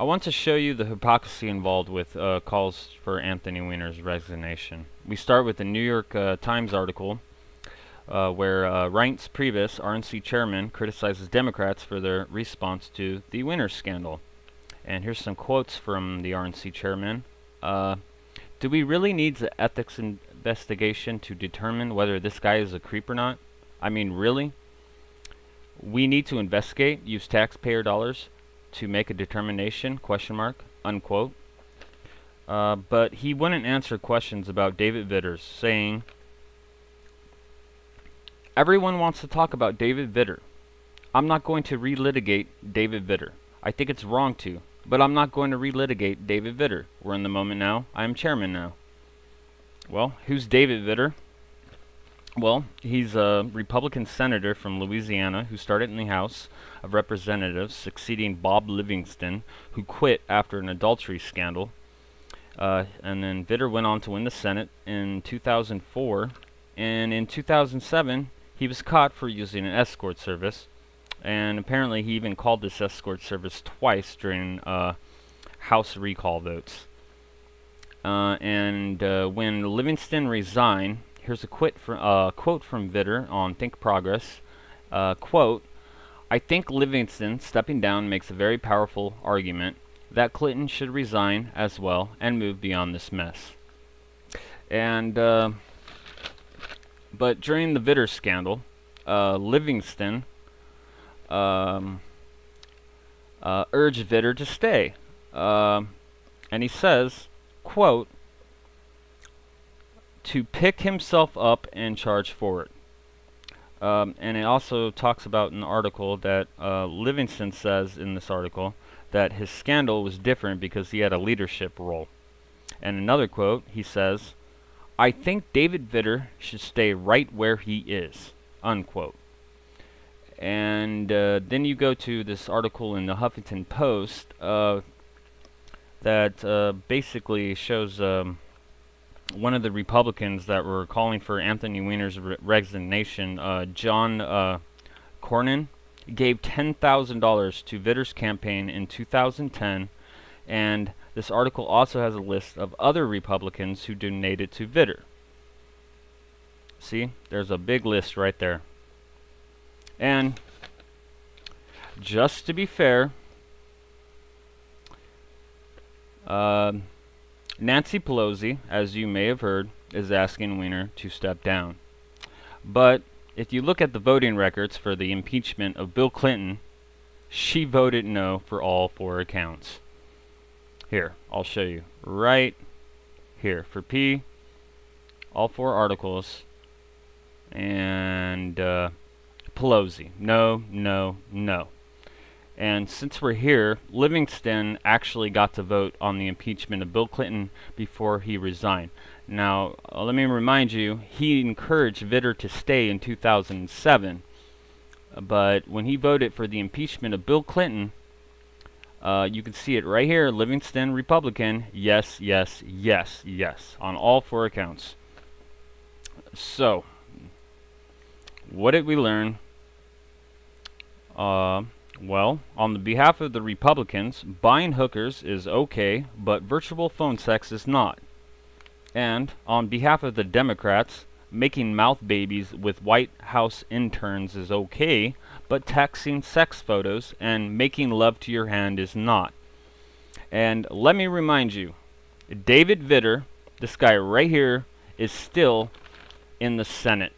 I want to show you the hypocrisy involved with calls for Anthony Weiner's resignation. We start with the New York Times article where Reince Priebus, RNC chairman, criticizes Democrats for their response to the Weiner scandal. And here's some quotes from the RNC chairman. Do we really need the ethics investigation to determine whether this guy is a creep or not? I mean, really? We need to investigate, use taxpayer dollars to make a determination, unquote. But he wouldn't answer questions about David Vitters, saying, everyone wants to talk about David Vitter. I'm not going to relitigate David Vitter. I think it's wrong to, but I'm not going to relitigate David Vitter. We're in the moment now. I am chairman now. Well, who's David Vitter? Well, he's a Republican senator from Louisiana who started in the House of Representatives, succeeding Bob Livingston, who quit after an adultery scandal. And then Vitter went on to win the Senate in 2004. And in 2007, he was caught for using an escort service. And apparently he even called this escort service twice during House recall votes. When Livingston resigned, here's a quote from Vitter on Think Progress. Quote, I think Livingston stepping down makes a very powerful argument that Clinton should resign as well and move beyond this mess. And but during the Vitter scandal, Livingston urged Vitter to stay. And he says, quote, to pick himself up and charge forward. And it also talks about in the article that Livingston says in this article that his scandal was different because he had a leadership role. And another quote, he says, I think David Vitter should stay right where he is, unquote. And then you go to this article in the Huffington Post that basically shows one of the Republicans that were calling for Anthony Weiner's resignation, John Cornyn, gave $10,000 to Vitter's campaign in 2010, and this article also has a list of other Republicans who donated to Vitter. See, there's a big list right there. And just to be fair, Nancy Pelosi, as you may have heard, is asking Weiner to step down. But if you look at the voting records for the impeachment of Bill Clinton, she voted no for all 4 accounts. Here, I'll show you. Right here. For P, all 4 articles. And Pelosi. No, no, no. And since we're here, Livingston actually got to vote on the impeachment of Bill Clinton before he resigned. Now, let me remind you, he encouraged Vitter to stay in 2007. But when he voted for the impeachment of Bill Clinton, you can see it right here, Livingston, Republican, yes, yes, yes, yes, on all 4 accounts. So, what did we learn? Well, on the behalf of the Republicans, buying hookers is okay, but virtual phone sex is not. And on behalf of the Democrats, making mouth babies with White House interns is okay, but texting sex photos and making love to your hand is not. And let me remind you, David Vitter, this guy right here, is still in the Senate.